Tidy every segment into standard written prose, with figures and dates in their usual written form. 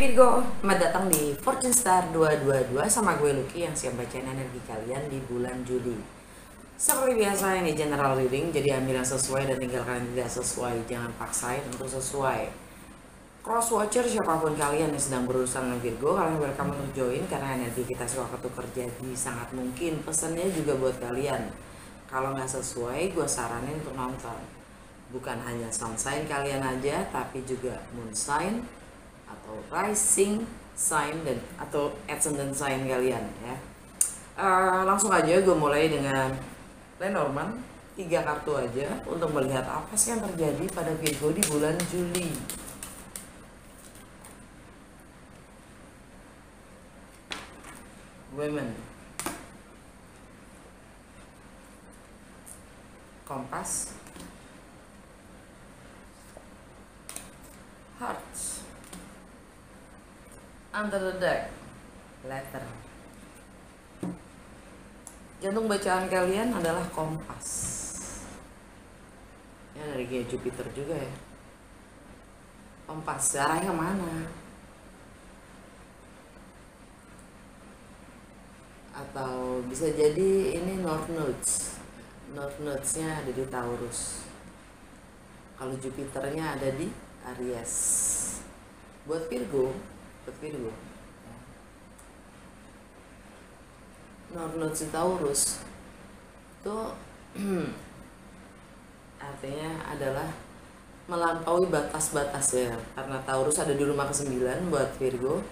Virgo, selamat datang di Fortune Star 222 sama gue Lucky yang siap bacain energi kalian di bulan Juli. Seperti biasa ini general reading, jadi ambil yang sesuai dan tinggalkan yang tidak sesuai. Jangan paksain untuk sesuai. Cross watcher siapapun kalian yang sedang berurusan dengan Virgo, kalian welcome untuk join karena energi kita suka ketukar jadi sangat mungkin. Pesannya juga buat kalian, kalau nggak sesuai gue saranin untuk nonton. Bukan hanya sun sign kalian aja, tapi juga moon sign atau rising sign dan atau ascendant sign kalian ya. Langsung aja gue mulai dengan Lenormand, 3 kartu aja untuk melihat apa sih yang terjadi pada Virgo di bulan Juli. Women, Kompas, Hearts, Under the Deck, Letter. Jantung bacaan kalian adalah Kompas. Ya, dari Jupiter juga ya. Kompas, arahnya mana? Atau bisa jadi ini North Nodes. North Nodes-nya ada di Taurus. Kalau Jupiternya ada di Aries. Buat Virgo, North Nodes di Taurus itu artinya adalah melampaui batas-batas ya, karena Taurus ada di rumah ke-9 buat Virgo,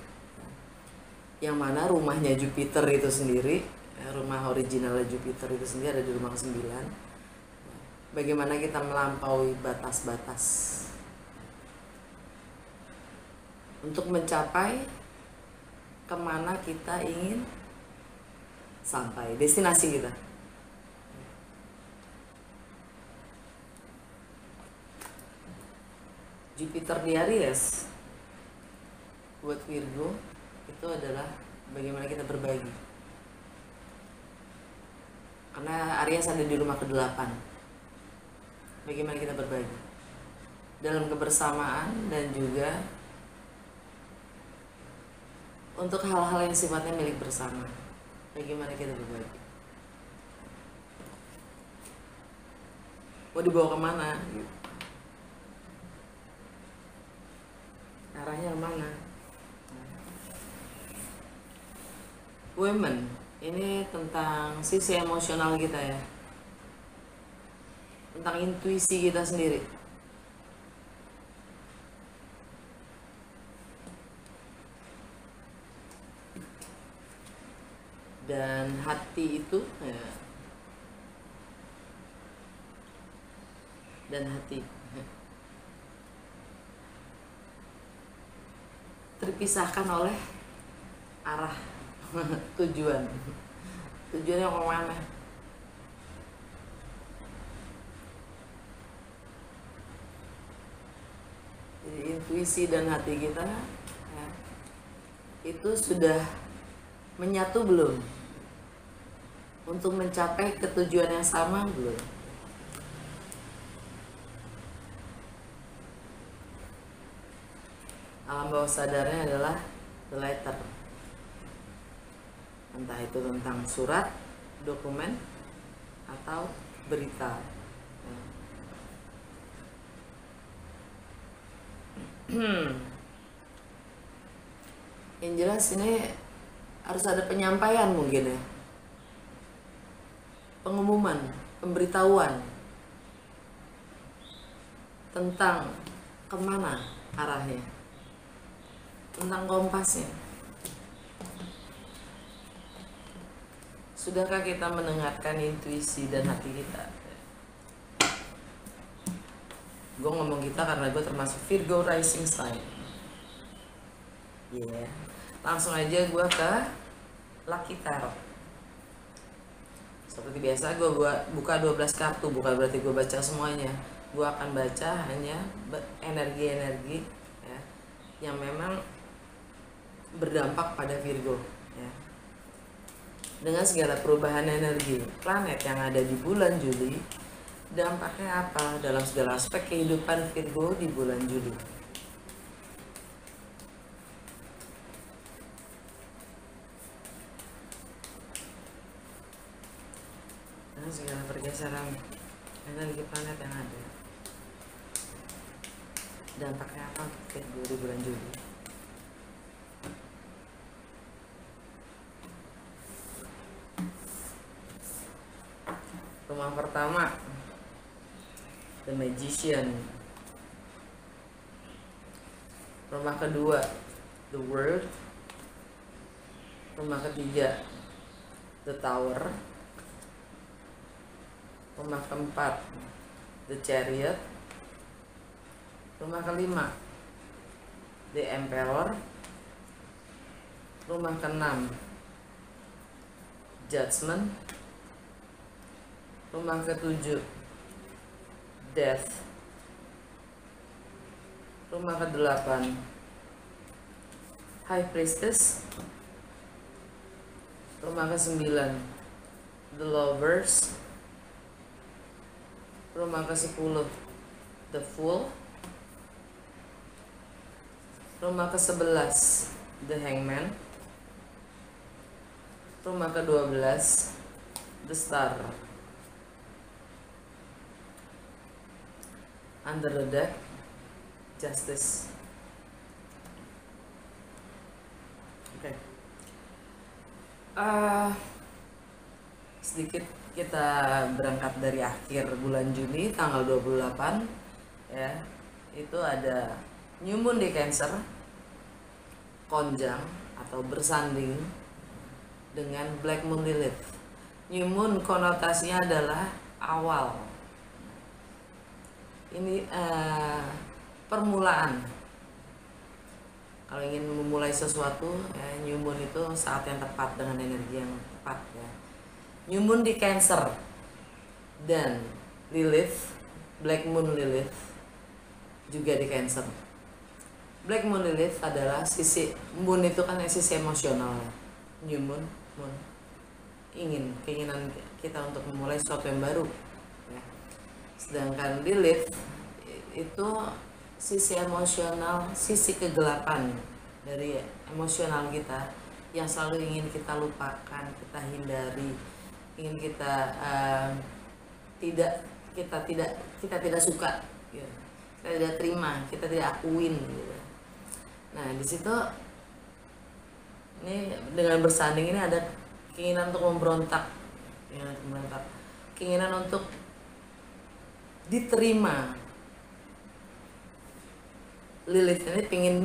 yang mana rumahnya Jupiter itu sendiri, rumah originalnya Jupiter itu sendiri ada di rumah ke-9. Bagaimana kita melampaui batas-batas untuk mencapai kemana kita ingin sampai, destinasi kita. Jupiter di Aries buat Virgo itu adalah bagaimana kita berbagi, karena Aries ada di rumah ke-8. Bagaimana kita berbagi dalam kebersamaan dan juga untuk hal-hal yang sifatnya milik bersama. Bagaimana kita berbagi, mau dibawa kemana, arahnya kemana. Women, ini tentang sisi emosional kita ya, tentang intuisi kita sendiri. Dan hati itu ya, dan hati terpisahkan oleh arah tujuannya kemana. Jadi intuisi dan hati kita ya, itu sudah menyatu belum untuk mencapai ketujuan yang sama belum. Alam bawah sadarnya adalah the letter, entah itu tentang surat, dokumen, atau berita. Yang jelas ini harus ada penyampaian mungkin ya, pengumuman, pemberitahuan tentang kemana arahnya, tentang kompasnya. Sudahkah kita mendengarkan intuisi dan hati kita? Gue ngomong kita karena gue termasuk Virgo rising sign. Yeah. Langsung aja gue ke Lucky Tarot. Seperti biasa gue buka 12 kartu, bukan berarti gue baca semuanya. Gue akan baca hanya energi-energi ya, yang memang berdampak pada Virgo ya. Dengan segala perubahan energi planet yang ada di bulan Juli, dampaknya apa dalam segala aspek kehidupan Virgo di bulan Juli. energi planet yang ada. Dampaknya apa untuk Virgo di bulan Juli? Rumah pertama, The Magician. Rumah kedua, The World. Rumah ketiga, The Tower. Rumah keempat, The Chariot. Rumah kelima, The Emperor. Rumah keenam, Judgment. Rumah ketujuh, Death. Rumah kedelapan, High Priestess. Rumah kesembilan, The Lovers. Rumah ke-10, The Fool. Rumah ke-11, The Hangman. Rumah ke-12, The Star. Under the Deck, Justice. Oke. Sedikit kita berangkat dari akhir bulan Juni tanggal 28 ya. Itu ada New Moon di Cancer, konjang atau bersanding dengan Black Moon Lilith. New Moon konotasinya adalah awal. Ini permulaan. Kalau ingin memulai sesuatu, New Moon itu saat yang tepat dengan energi yang tepat ya. New Moon di Cancer dan Lilith, Black Moon Lilith juga di Cancer. Black Moon Lilith adalah sisi Moon, itu kan sisi emosional. New Moon, keinginan kita untuk memulai sesuatu yang baru ya. Sedangkan Lilith itu sisi emosional, sisi kegelapan dari emosional kita yang selalu ingin kita lupakan, kita hindari, ingin kita tidak suka, gitu. Kita tidak terima, kita tidak akuin, gitu. Nah di situ ini dengan bersanding ini ada keinginan untuk memberontak, keinginan untuk diterima. Lilith ini pengen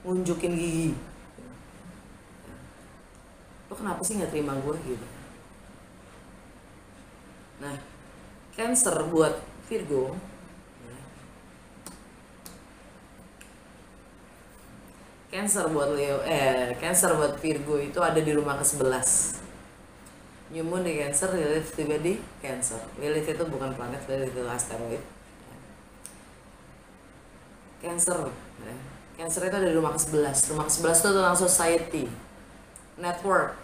nunjukin gigi. Lo kenapa sih nggak terima gue gitu? Nah, Cancer buat Virgo, Cancer buat Virgo itu ada di rumah ke-11. New Moon di Cancer, Lilith juga di Cancer. Lilith itu bukan planet, Lilith itu asteroid. Cancer itu ada di rumah ke-11. Rumah ke-11 itu tentang society, network,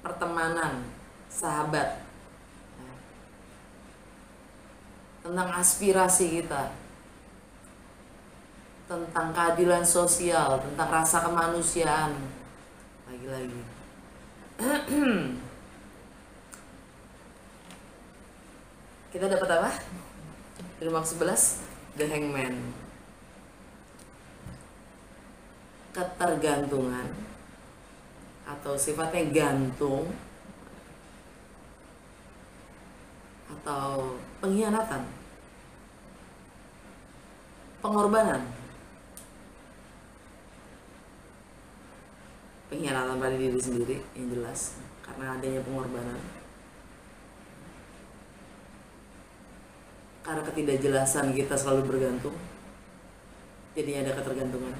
pertemanan, sahabat, tentang aspirasi kita, tentang keadilan sosial, tentang rasa kemanusiaan. Lagi-lagi kita dapat apa? Di rumah ke-11, The Hangman. Ketergantungan atau sifatnya gantung atau pengkhianatan, pengorbanan, pengkhianatan pada diri sendiri yang jelas karena adanya pengorbanan, karena ketidakjelasan kita selalu bergantung, jadi ada ketergantungan.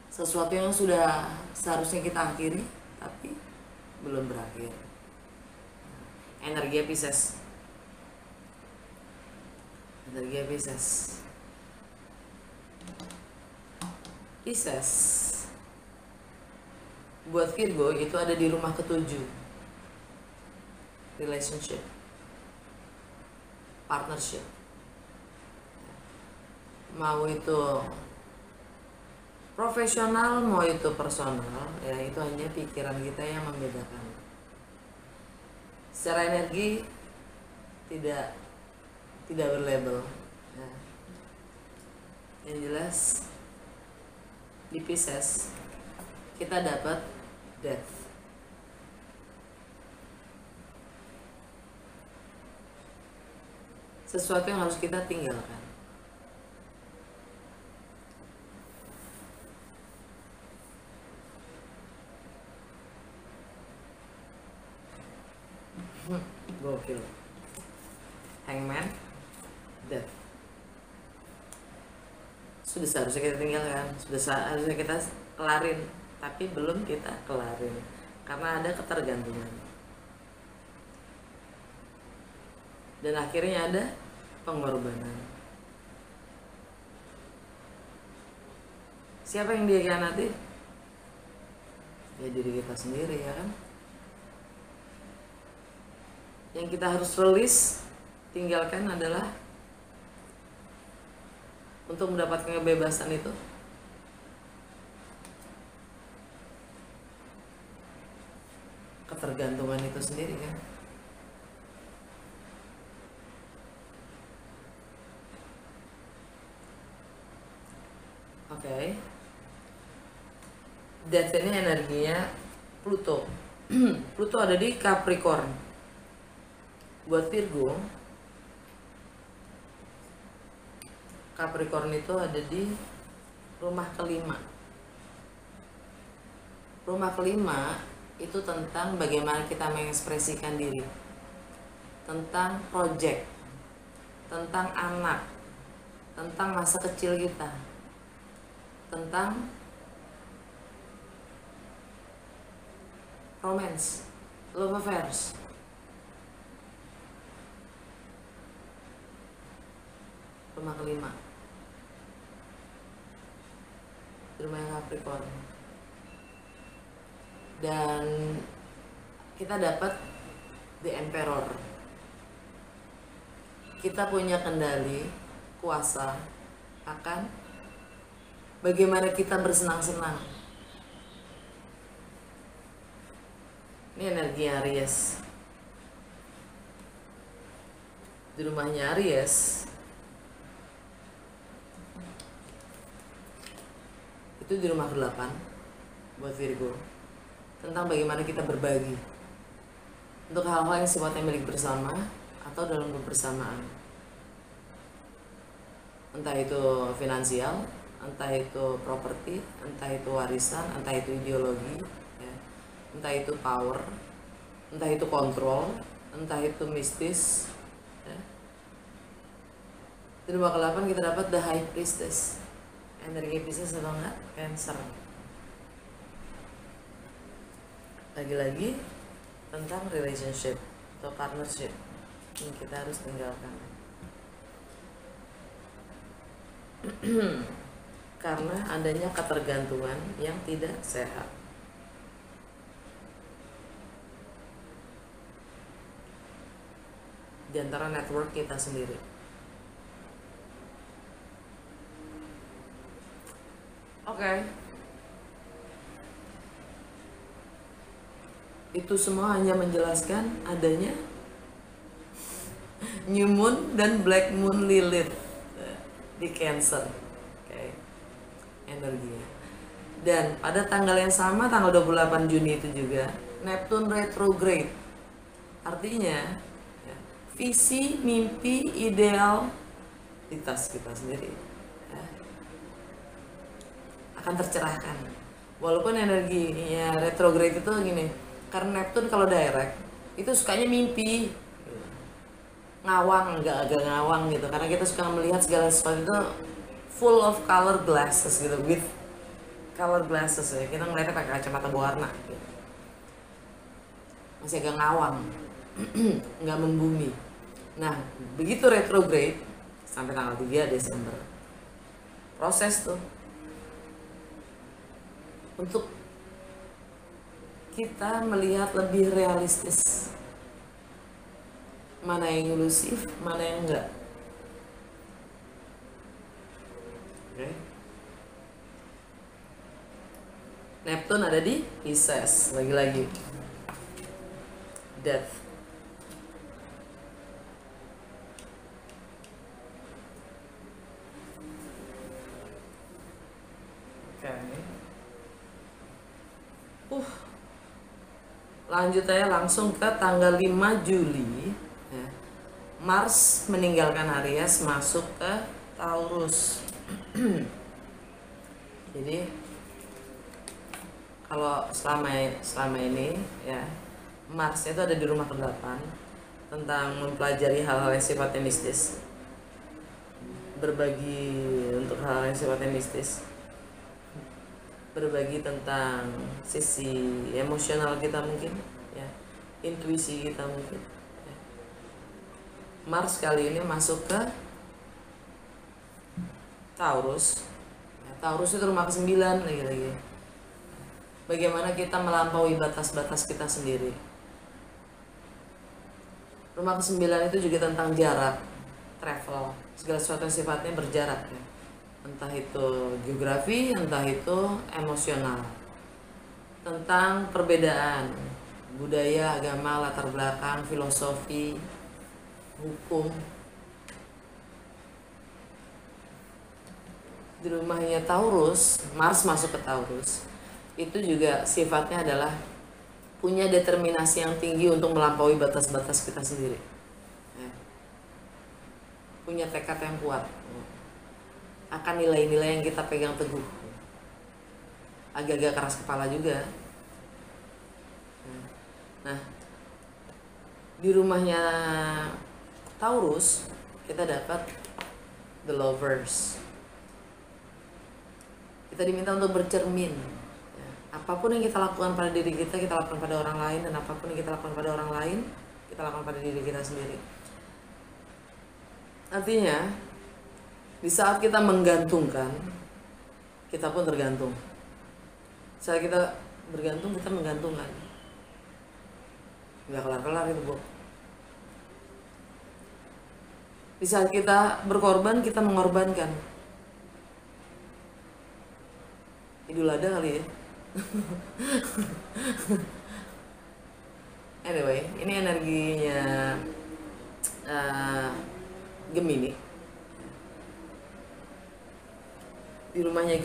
Sesuatu yang sudah seharusnya kita akhiri tapi belum berakhir. Energi Pisces. Pisces buat Virgo itu ada di rumah ke-7. Relationship, partnership. Mau itu profesional, mau itu personal, ya itu hanya pikiran kita yang membedakan. Secara energi tidak berlabel. Nah, yang jelas di Pisces kita dapat death. Sesuatu yang harus kita tinggalkan. Gokil. Hangman, death. Sudah seharusnya kita tinggalkan, sudah seharusnya kita kelarin, tapi belum kita kelarin karena ada ketergantungan. Dan akhirnya ada pengorbanan. Siapa yang dia khianati? Ya diri kita sendiri, ya kan? Yang kita harus release, tinggalkan adalah untuk mendapatkan kebebasan itu. Ketergantungan itu sendiri, kan? Oke. Death ini energinya Pluto. Pluto ada di Capricorn. Buat Virgo, Capricorn itu ada di rumah kelima. Rumah kelima itu tentang bagaimana kita mengekspresikan diri, tentang project, tentang anak, tentang masa kecil kita, tentang romance, love affairs. Rumah kelima, rumah yang Capricorn. Dan kita dapat The Emperor. Kita punya kendali, kuasa akan bagaimana kita bersenang-senang. Ini energi Aries. Di rumahnya Aries itu di rumah ke-8 buat Virgo, tentang bagaimana kita berbagi untuk hal-hal yang sifatnya milik bersama atau dalam kebersamaan, entah itu finansial, entah itu properti, entah itu warisan, entah itu ideologi, ya. Entah itu power, entah itu kontrol, entah itu mistis, ya. Di rumah ke-8 kita dapat The High Priestess. Energi Pisces atau enggak? Cancer. Lagi-lagi tentang relationship atau partnership yang kita harus tinggalkan. Karena adanya ketergantungan yang tidak sehat. Di antara network kita sendiri. Oke. Itu semua hanya menjelaskan adanya New Moon dan Black Moon Lilith di Cancer. Oke. Energinya. Dan pada tanggal yang sama, tanggal 28 Juni itu juga Neptune retrograde. Artinya ya, visi, mimpi, ideal di tas kita sendiri akan tercerahkan. Walaupun energinya retrograde itu gini, karena Neptune kalau direct itu sukanya mimpi, ngawang, agak ngawang gitu, karena kita suka melihat segala sesuatu itu full of color glasses gitu, with color glasses ya, kita ngeliatnya pakai kacamata berwarna gitu. Masih agak ngawang, nggak membumi. Nah, begitu retrograde sampai tanggal 3 Desember, proses tuh untuk kita melihat lebih realistis, mana yang ilusif, mana yang enggak. Okay. Neptune ada di Pisces, lagi-lagi Death. Lanjut aja langsung ke tanggal 5 Juli ya. Mars meninggalkan Aries masuk ke Taurus. Jadi kalau selama ini ya, Mars itu ada di rumah ke-8 tentang mempelajari hal-hal yang sifatnya mistis, berbagi untuk hal-hal yang sifatnya mistis, berbagi tentang sisi emosional kita mungkin ya, intuisi kita mungkin ya. Mars kali ini masuk ke Taurus ya, Taurus itu rumah ke-9 lagi. Bagaimana kita melampaui batas-batas kita sendiri. Rumah ke-9 itu juga tentang jarak, travel, segala sesuatu yang sifatnya berjarak ya. Entah itu geografi, entah itu emosional. Tentang perbedaan budaya, agama, latar belakang, filosofi, hukum. Di rumahnya Taurus, Mars masuk ke Taurus, itu juga sifatnya adalah punya determinasi yang tinggi untuk melampaui batas-batas kita sendiri ya. Punya tekad yang kuat akan nilai-nilai yang kita pegang teguh. Agak-agak keras kepala juga. Nah, di rumahnya Taurus kita dapat The Lovers. Kita diminta untuk bercermin ya. Apapun yang kita lakukan pada diri kita lakukan pada orang lain, dan apapun yang kita lakukan pada orang lain, kita lakukan pada diri kita sendiri. Artinya di saat kita menggantungkan, kita pun tergantung. Saat kita bergantung, kita menggantungkan. Nggak kelar-kelar itu, Bu. Di saat kita berkorban, kita mengorbankan. Idul Adha kali ya. Anyway, ini energinya Gemini. Di rumahnya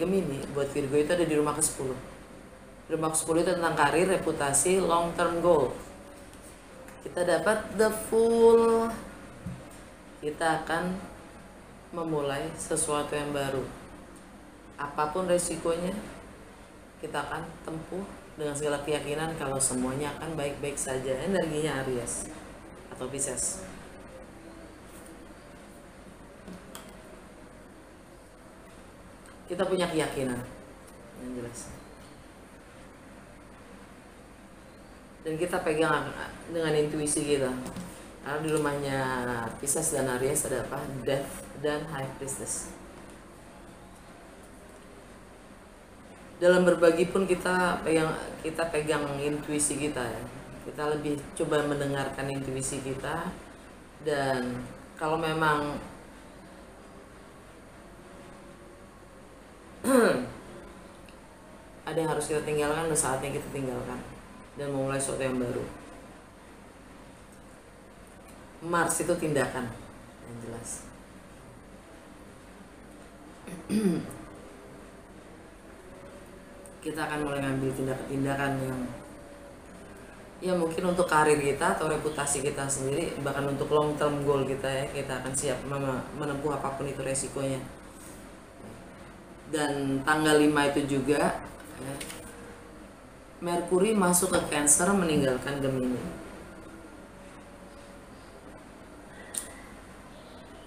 Gemini, buat Virgo itu ada di rumah ke-10. Rumah ke-10 itu tentang karir, reputasi, long term goal. Kita dapat the Fool. Kita akan memulai sesuatu yang baru. Apapun resikonya, kita akan tempuh dengan segala keyakinan kalau semuanya akan baik-baik saja. Energinya Aries atau Pisces. Kita punya keyakinan yang jelas, dan kita pegang dengan intuisi kita. Karena di rumahnya Pisces dan Aries ada apa? Death dan High Priestess. Dalam berbagi pun kita pegang intuisi kita ya. Kita lebih coba mendengarkan intuisi kita, dan kalau memang ada yang harus kita tinggalkan, udah saatnya kita tinggalkan dan memulai sesuatu yang baru. Mars itu tindakan yang jelas. Kita akan mulai ngambil tindakan-tindakan yang mungkin untuk karir kita atau reputasi kita sendiri, bahkan untuk long term goal kita ya. Kita akan siap menempuh apapun itu resikonya. Dan tanggal 5 itu juga ya, Merkuri masuk ke Cancer meninggalkan Gemini.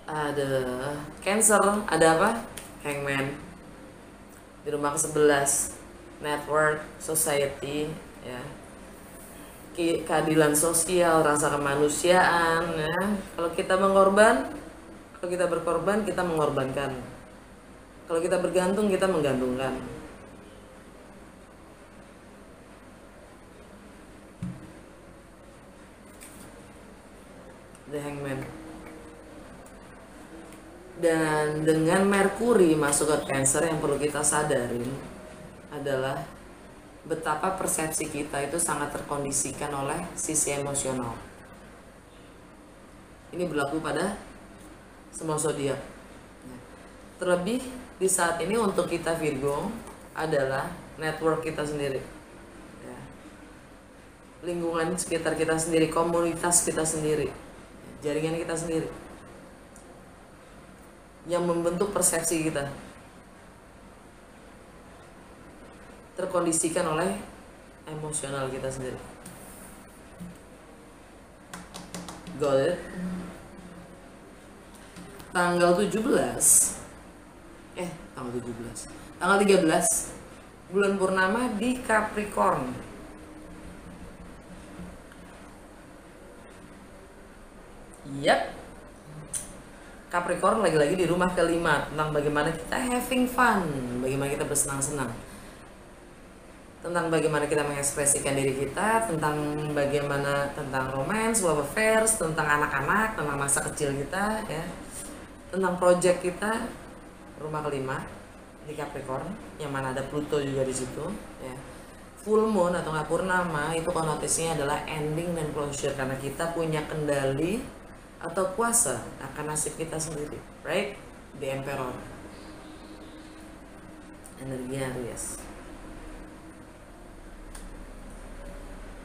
Ada Cancer, ada apa? Hangman. Di rumah ke-11, network, society ya. Keadilan sosial, rasa kemanusiaan ya. Kalau kita berkorban, kita mengorbankan. Kalau kita bergantung, kita menggantungkan. The Hangman. Dan dengan Merkuri masuk ke Cancer, yang perlu kita sadarin adalah betapa persepsi kita itu sangat terkondisikan oleh sisi emosional. Ini berlaku pada semua zodiak. Terlebih di saat ini untuk kita Virgo adalah network kita sendiri, ya. Lingkungan sekitar kita sendiri, komunitas kita sendiri, jaringan kita sendiri yang membentuk persepsi kita, terkondisikan oleh emosional kita sendiri. Got it? Tanggal 13 bulan purnama di Capricorn. Yap, Capricorn lagi-lagi di rumah kelima, tentang bagaimana kita having fun, bagaimana kita bersenang-senang, tentang bagaimana kita mengekspresikan diri kita, tentang bagaimana, tentang romance, love affairs, tentang anak-anak, tentang masa kecil kita, ya, tentang project kita. Rumah kelima di Capricorn, yang mana ada Pluto juga di situ, ya. Full moon atau nggak purnama itu konotasinya adalah ending dan closure, karena kita punya kendali atau kuasa akan nasib kita sendiri, right? The Emperor, energi Aries.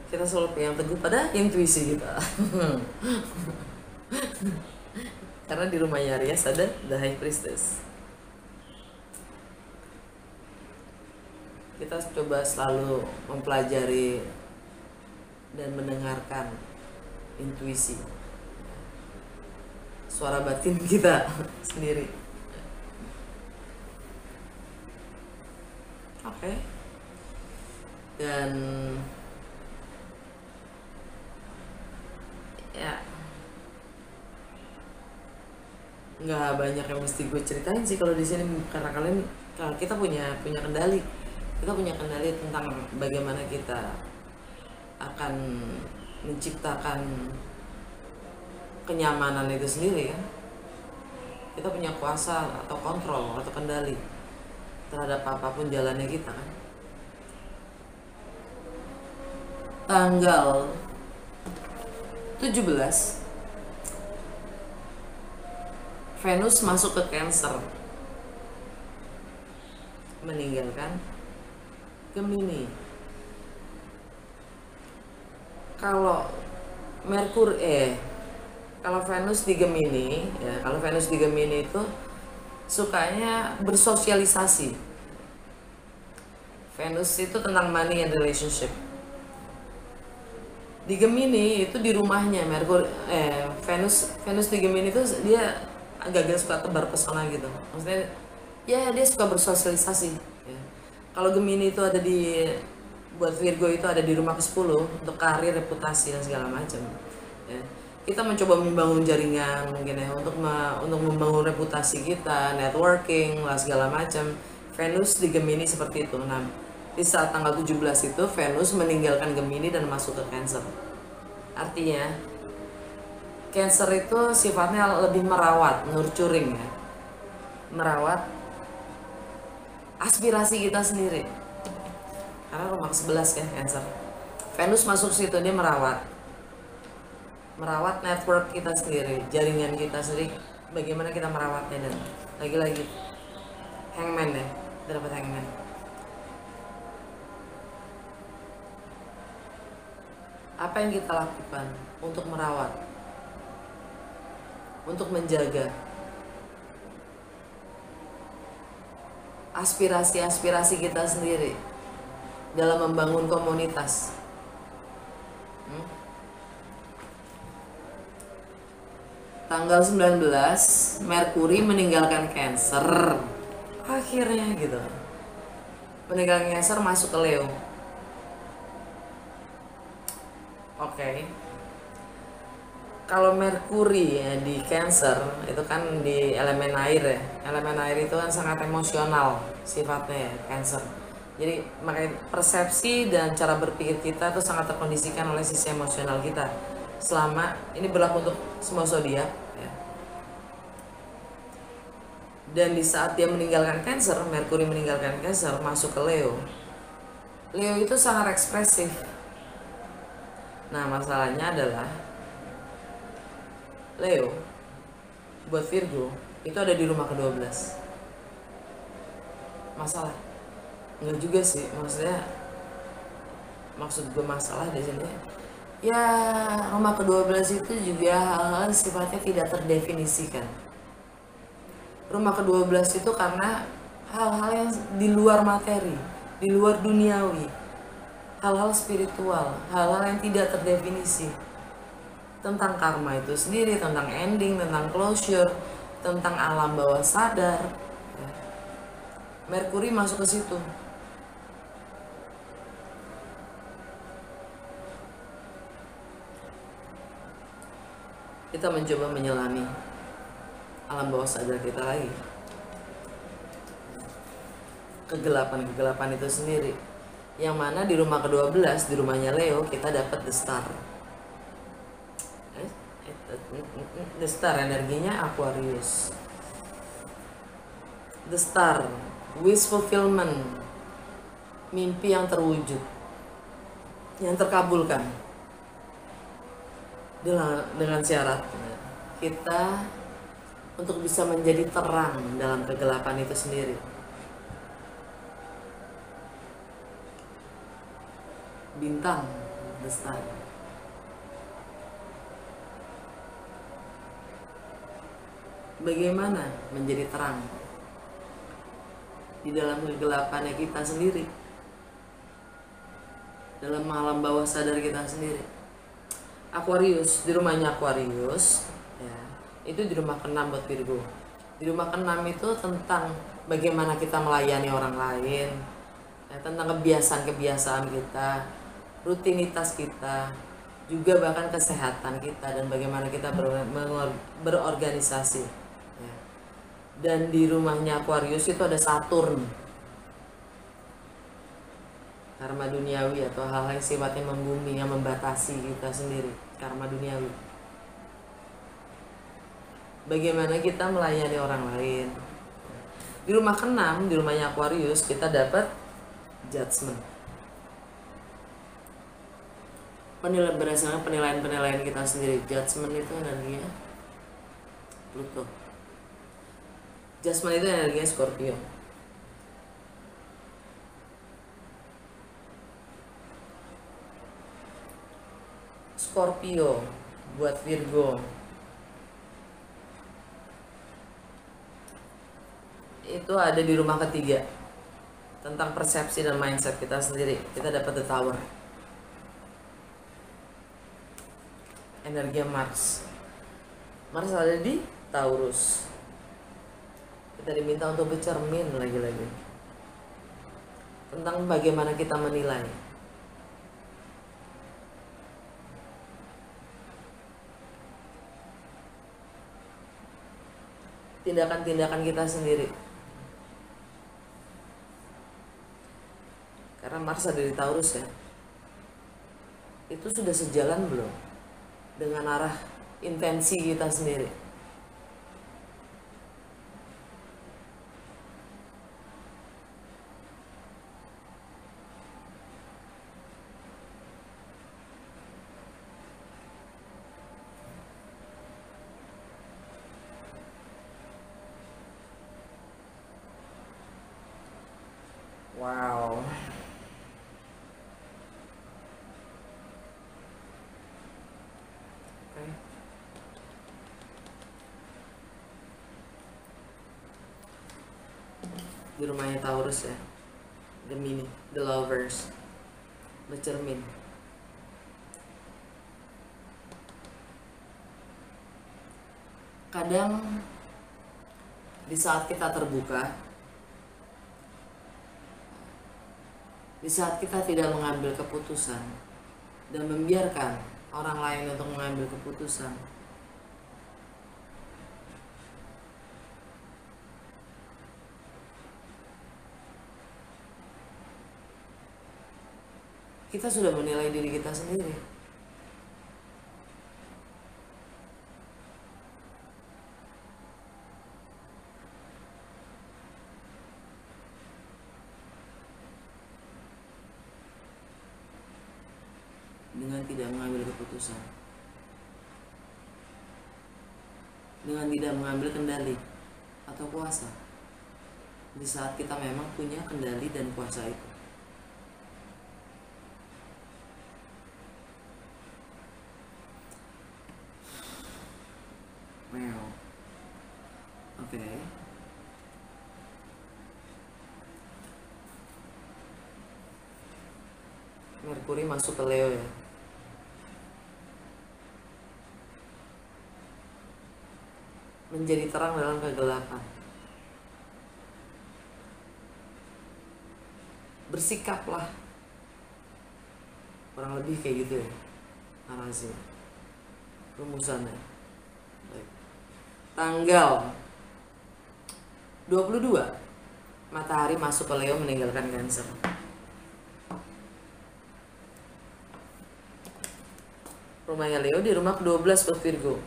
Kita selalu pegang teguh pada intuisi kita. Karena di rumahnya Aries ada The High Priestess. Kita coba selalu mempelajari dan mendengarkan intuisi, suara batin kita sendiri. Oke. Dan ya, nggak banyak yang mesti gue ceritain sih kalau di sini, karena kita punya kendali. Kita punya kendali tentang bagaimana kita akan menciptakan kenyamanan itu sendiri, kan. Kita punya kuasa atau kontrol atau kendali terhadap apapun jalannya kita, kan. Tanggal 17 Venus masuk ke Cancer, meninggalkan Gemini. Kalau kalau Venus di Gemini, ya, kalau Venus di Gemini itu sukanya bersosialisasi. Venus itu tentang money and relationship. Di Gemini itu di rumahnya Venus di Gemini itu dia agak-agak suka tebar pesona gitu. Maksudnya ya dia suka bersosialisasi, ya. Kalau Gemini itu ada buat Virgo itu ada di rumah ke-10 untuk karir, reputasi dan segala macam, ya. Kita mencoba membangun jaringan mungkin, ya, untuk membangun reputasi kita, networking lah segala macam. Venus di Gemini seperti itu. Nah, di saat tanggal 17 itu Venus meninggalkan Gemini dan masuk ke Cancer. Artinya Cancer itu sifatnya lebih merawat, nurturing, ya. Merawat aspirasi kita sendiri. Karena rumah ke-11 ya Cancer. Venus masuk situ, dia merawat network kita sendiri, jaringan kita sendiri, bagaimana kita merawatnya. Dan lagi-lagi Hangman, ya, dapat Hangman. Apa yang kita lakukan untuk merawat, untuk menjaga aspirasi kita sendiri dalam membangun komunitas. Tanggal 19 Merkuri meninggalkan Cancer, akhirnya gitu, meninggalkan Cancer masuk ke Leo. Oke. Kalau Merkuri, ya, di Cancer itu kan di elemen air, ya. Elemen air itu kan sangat emosional sifatnya, ya, Cancer. Jadi makanya persepsi dan cara berpikir kita itu sangat terkondisikan oleh sisi emosional kita. Selama ini berlaku untuk semua zodiak, ya. Dan di saat dia meninggalkan Cancer, Merkuri meninggalkan Cancer masuk ke Leo. Leo itu sangat ekspresif. Nah, masalahnya adalah Leo buat Virgo itu ada di rumah ke-12. masalah. Enggak juga sih, maksud gue masalah di sini ya, rumah ke-12 itu juga hal-hal sifatnya tidak terdefinisikan. Rumah ke-12 itu karena hal-hal yang di luar materi, di luar duniawi, hal-hal spiritual, hal-hal yang tidak terdefinisi, tentang karma itu sendiri, tentang ending, tentang closure, tentang alam bawah sadar. Merkuri masuk ke situ. Kita mencoba menyelami alam bawah sadar kita lagi, kegelapan itu sendiri, yang mana di rumah ke-12, di rumahnya Leo, kita dapat the star. The star energinya Aquarius. The star, wish fulfillment, mimpi yang terwujud, yang terkabulkan, dengan syarat kita untuk bisa menjadi terang dalam kegelapan itu sendiri. Bintang, the star. Bagaimana menjadi terang di dalam kegelapannya kita sendiri, dalam alam bawah sadar kita sendiri. Aquarius, di rumahnya Aquarius ya, itu di rumah ke-6 buat Virgo. Di rumah ke-6 itu tentang bagaimana kita melayani orang lain ya, tentang kebiasaan kita, rutinitas kita, juga bahkan kesehatan kita, dan bagaimana kita berorganisasi ya. Dan di rumahnya Aquarius itu ada Saturn, karma duniawi atau hal-hal yang sifatnya membumi, yang membatasi kita sendiri, karma duniawi. Bagaimana kita melayani orang lain. Di rumah ke-6, di rumahnya Aquarius, kita dapat judgment. Berdasarkan penilaian kita sendiri. Judgment itu energinya Pluto. Judgment itu energinya Scorpio. Scorpio buat Virgo itu ada di rumah ketiga, tentang persepsi dan mindset kita sendiri. Kita dapat the Tower, energi Mars ada di Taurus. Kita diminta untuk bercermin lagi-lagi tentang bagaimana kita menilai tindakan-tindakan kita sendiri. Karena Mars ada di Taurus ya, itu sudah sejalan belum dengan arah intensi kita sendiri. Wow. Okay. Di rumahnya Taurus ya, the lovers, bercermin. Kadang di saat kita terbuka, di saat kita tidak mengambil keputusan dan membiarkan orang lain untuk mengambil keputusan, kita sudah menilai diri kita sendiri. Dengan tidak mengambil keputusan, dengan tidak mengambil kendali atau kuasa. di saat kita memang punya kendali dan kuasa itu. Wow. Oke. Merkuri masuk ke Leo ya. Menjadi terang dalam kegelapan. Bersikaplah. Kurang lebih kayak gitu ya. Narasi. Rumusannya. Baik. Tanggal 22 Matahari masuk ke Leo meninggalkan Cancer. Rumahnya Leo di rumah ke-12 buat Virgo.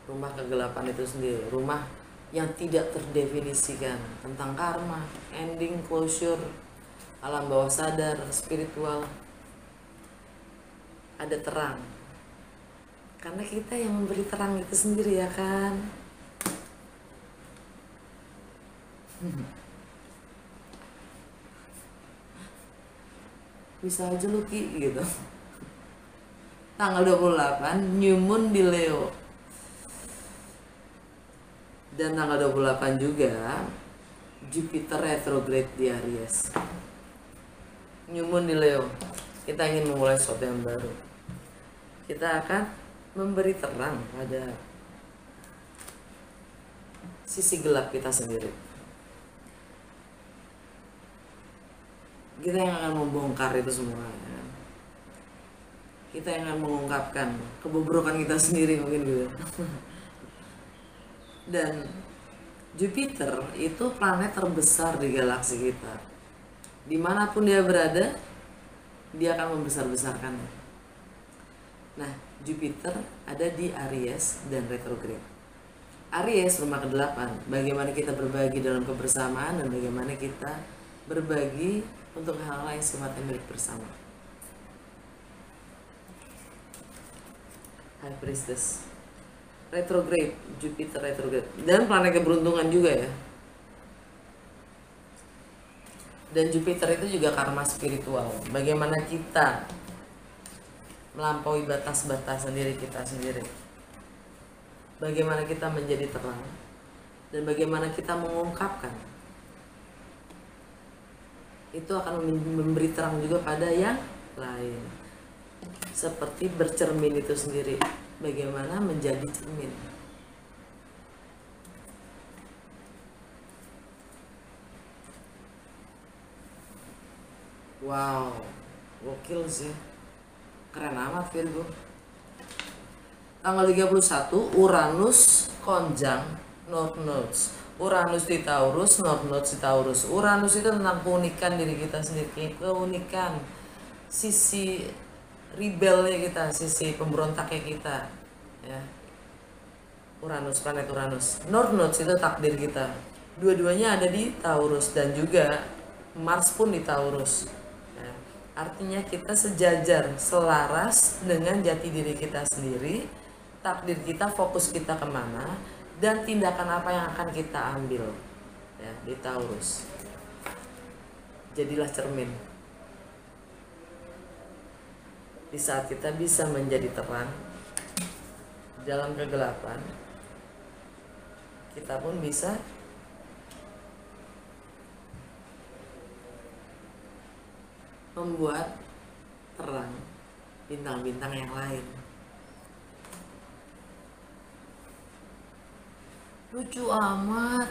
Rumah kegelapan itu sendiri, rumah yang tidak terdefinisikan, tentang karma, ending, closure, alam bawah sadar, spiritual. Ada terang. Karena kita yang memberi terang itu sendiri ya kan. Bisa aja lu Ki gitu. Tanggal 28 New Moon di Leo. Dan tanggal 28 juga Jupiter retrograde di Aries. New Moon di Leo. Kita ingin memulai sesuatu yang baru. Kita akan memberi terang pada sisi gelap kita sendiri. Kita yang akan membongkar itu semua ya. Kita yang akan mengungkapkan kebobrokan kita sendiri mungkin gitu. Dan Jupiter itu planet terbesar di galaksi kita. Dimanapun dia berada, dia akan membesar-besarkannya. Nah, Jupiter ada di Aries dan retrograde. Aries rumah ke-8, bagaimana kita berbagi dalam kebersamaan dan bagaimana kita berbagi untuk hal-hal yang sifatnya milik bersama. High Priestess retrograde, Jupiter retrograde, dan planet keberuntungan juga ya. Dan Jupiter itu juga karma spiritual. Bagaimana kita melampaui batas-batas sendiri kita sendiri. Bagaimana kita menjadi terang dan bagaimana kita mengungkapkan. Itu akan memberi terang juga pada yang lain. Seperti bercermin itu sendiri. Bagaimana menjadi cermin. Wow, gokil sih. Keren amat Virgo. Tanggal 31 Uranus konjang North Nodes. Uranus di Taurus, North Nodes di Taurus. Uranus itu tentang keunikan diri kita sendiri, keunikan sisi rebelnya kita, sisi pemberontaknya kita ya. Uranus, planet Uranus. North Nodes itu takdir kita. Dua-duanya ada di Taurus dan juga Mars pun di Taurus ya. Artinya kita sejajar, selaras dengan jati diri kita sendiri, takdir kita, fokus kita kemana, dan tindakan apa yang akan kita ambil ya, di Taurus. Jadilah cermin. Di saat kita bisa menjadi terang dalam kegelapan, kita pun bisa membuat terang bintang-bintang yang lain. Lucu amat.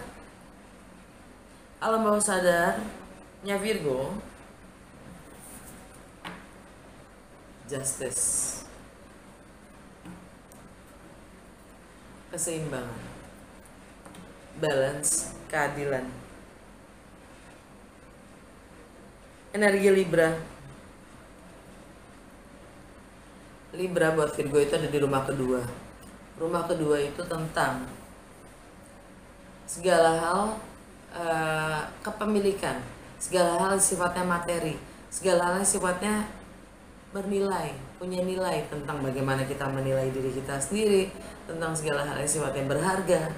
Alam bawah sadarnya Virgo, justice, keseimbangan, balance, keadilan. Energi Libra. Libra buat Virgo itu ada di rumah kedua. Rumah kedua itu tentang segala hal kepemilikan, segala hal sifatnya materi, segala hal sifatnya bernilai, punya nilai, tentang bagaimana kita menilai diri kita sendiri, tentang segala hal yang sifatnya berharga.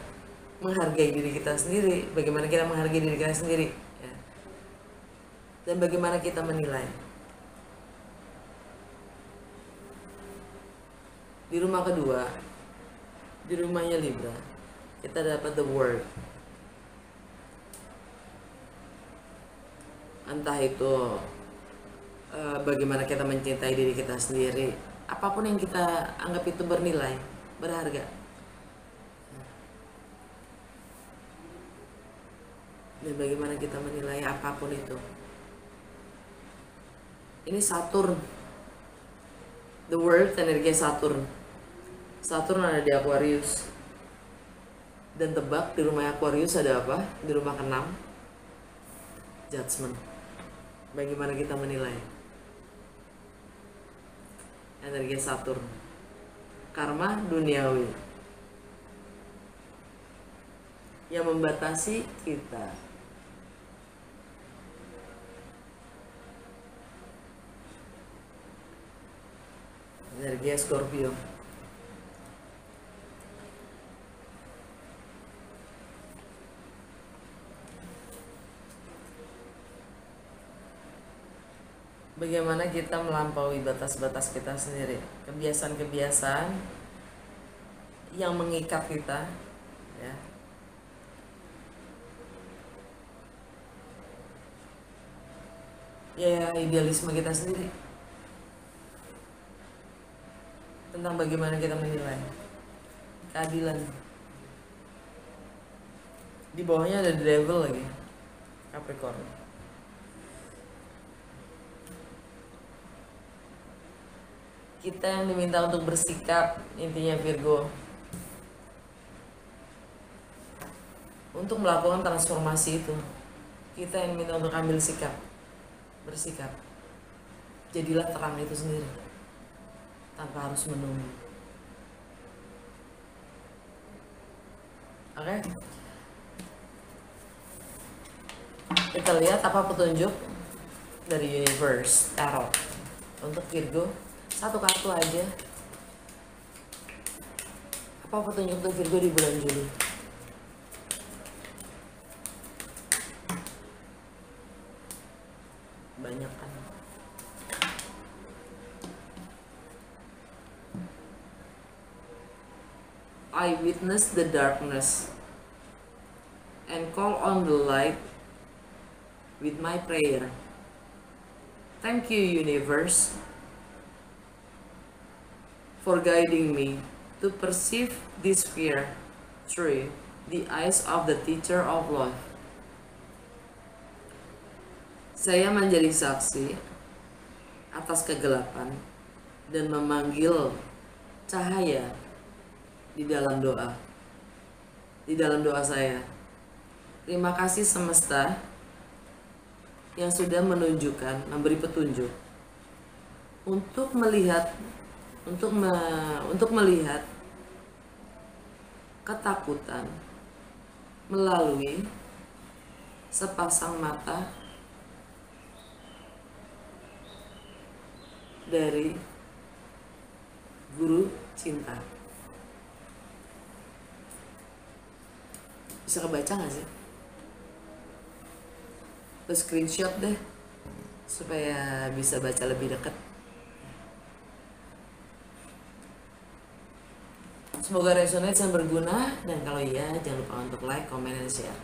menghargai diri kita sendiri, bagaimana kita menghargai diri kita sendiri, ya. Dan bagaimana kita menilai. Di rumah kedua, di rumahnya Libra, kita dapat the word. Entah itu bagaimana kita mencintai diri kita sendiri, apapun yang kita anggap itu bernilai, berharga. Dan bagaimana kita menilai apapun itu. Ini Saturn, the world, energi Saturn. Saturn ada di Aquarius. Dan tebak di rumah Aquarius ada apa? Di rumah ke-6, Judgment. Bagaimana kita menilai energi Saturn. Karma duniawi yang membatasi kita. Energi Scorpio. Bagaimana kita melampaui batas-batas kita sendiri, kebiasaan-kebiasaan yang mengikat kita, ya. Ya, idealisme kita sendiri. Tentang bagaimana kita menilai keadilan. Di bawahnya ada the devil lagi, Capricorn. Kita yang diminta untuk bersikap, intinya Virgo, untuk melakukan transformasi itu. Kita yang diminta untuk ambil sikap, bersikap. Jadilah terang itu sendiri, tanpa harus menunggu. Oke? Kita lihat apa petunjuk dari Universe Tarot untuk Virgo. Satu kartu aja. Apa petunjuk untuk Virgo di bulan Juli? Banyak kan. I witness the darkness and call on the light with my prayer. Thank you, universe, for guiding me to perceive this fear through the eyes of the teacher of love. Saya menjadi saksi atas kegelapan dan memanggil cahaya di dalam doa. Di dalam doa saya. Terima kasih semesta yang sudah menunjukkan, memberi petunjuk untuk melihat ketakutan melalui sepasang mata dari guru cinta. Bisa kebaca gak sih? Terus screenshot deh supaya bisa baca lebih dekat. Semoga resonate dan berguna, dan kalau iya jangan lupa untuk like, comment, dan share.